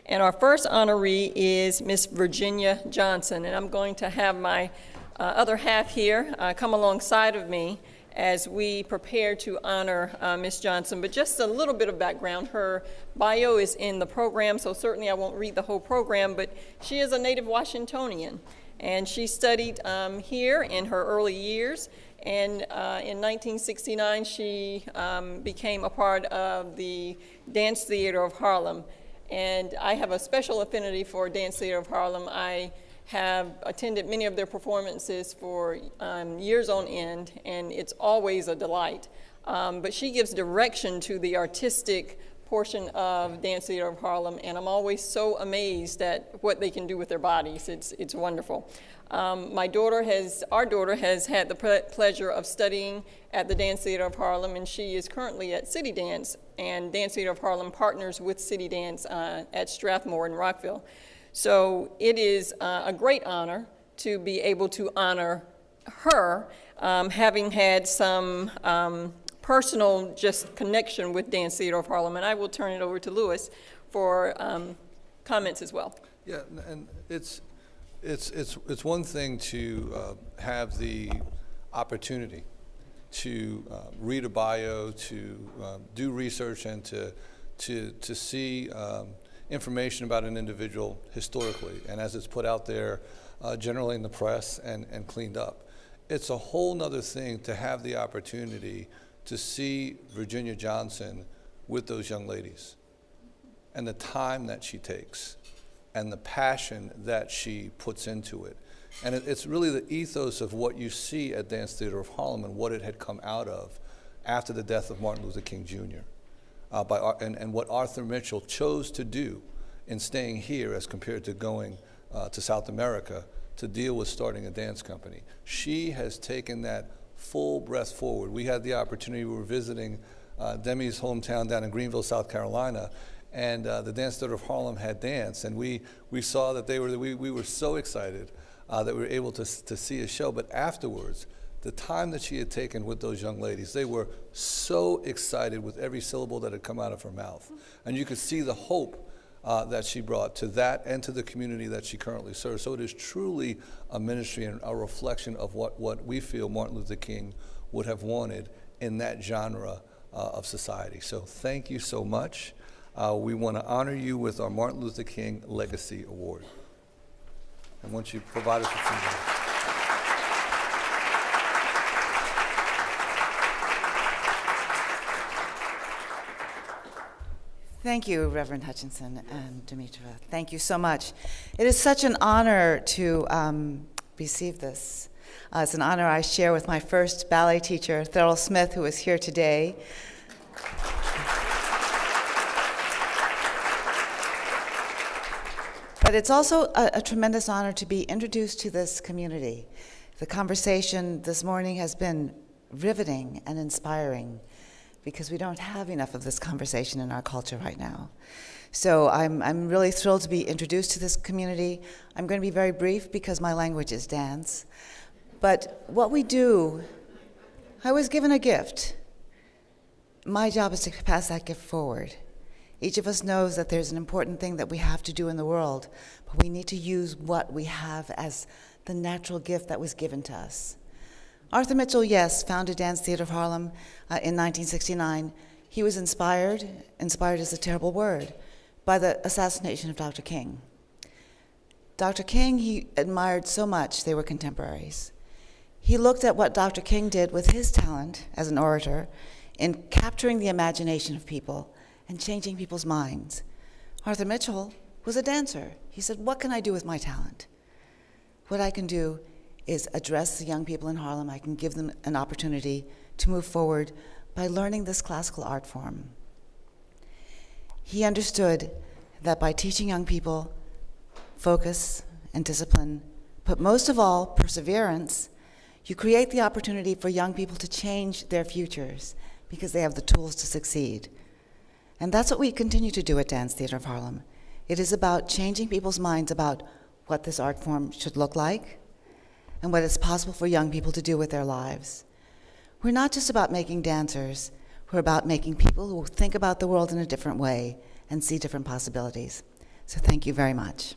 And our first honoree is Miss Virginia Johnson, and I'm going to have my other half here come alongside of me as we prepare to honor Ms. Johnson. But just a little bit of background. Her bio is in the program, so certainly I won't read the whole program, but she is a native Washingtonian, and she studied here in her early years, and in 1969 she became a part of the Dance Theater of Harlem. And I have a special affinity for Dance Theater of Harlem. I have attended many of their performances for years on end, and it's always a delight. But she gives direction to the artistic portion of Dance Theater of Harlem, and I'm always so amazed at what they can do with their bodies. It's wonderful. Our daughter has had the pleasure of studying at the Dance Theater of Harlem, and she is currently at City Dance, and Dance Theater of Harlem partners with City Dance at Strathmore in Rockville. So it is a great honor to be able to honor her, having had some personal just connection with Dance Theater of Harlem. And I will turn it over to Louis for comments as well. Yeah, and it's one thing to have the opportunity to read a bio, to do research, and to see information about an individual historically, and as it's put out there generally in the press and cleaned up. It's a whole nother thing to have the opportunity to see Virginia Johnson with those young ladies, and the time that she takes, and the passion that she puts into it. And it's really the ethos of what you see at Dance Theater of Harlem and what it had come out of after the death of Martin Luther King Jr. And what Arthur Mitchell chose to do in staying here as compared to going to South America to deal with starting a dance company. She has taken that full breath forward. We had the opportunity, we were visiting Demi's hometown down in Greenville, South Carolina, and the Dance Theater of Harlem had dance, and we saw that we were so excited that we were able to see a show. But afterwards, the time that she had taken with those young ladies, they were so excited with every syllable that had come out of her mouth. And you could see the hope that she brought to that and to the community that she currently serves. So it is truly a ministry and a reflection of what we feel Martin Luther King would have wanted in that genre of society. So thank you so much. We want to honor you with our Martin Luther King Legacy Award. And once you provide us with some. Thank you, Reverend Hutchinson and Demetra. Thank you so much. It is such an honor to receive this. It's an honor I share with my first ballet teacher, Thurl Smith, who is here today. But it's also a tremendous honor to be introduced to this community. The conversation this morning has been riveting and inspiring, because we don't have enough of this conversation in our culture right now. So I'm really thrilled to be introduced to this community. I'm going to be very brief because my language is dance. But what we do, I was given a gift. My job is to pass that gift forward. Each of us knows that there's an important thing that we have to do in the world, but we need to use what we have as the natural gift that was given to us. Arthur Mitchell, yes, founded Dance Theater of Harlem in 1969. He was inspired is a terrible word, by the assassination of Dr. King. Dr. King, he admired so much, they were contemporaries. He looked at what Dr. King did with his talent as an orator in capturing the imagination of people and changing people's minds. Arthur Mitchell was a dancer. He said, what can I do with my talent? What I can do is address the young people in Harlem. I can give them an opportunity to move forward by learning this classical art form. He understood that by teaching young people focus and discipline, but most of all, perseverance, you create the opportunity for young people to change their futures because they have the tools to succeed. And that's what we continue to do at Dance Theater of Harlem. It is about changing people's minds about what this art form should look like, and what is possible for young people to do with their lives. We're not just about making dancers, we're about making people who think about the world in a different way and see different possibilities. So thank you very much.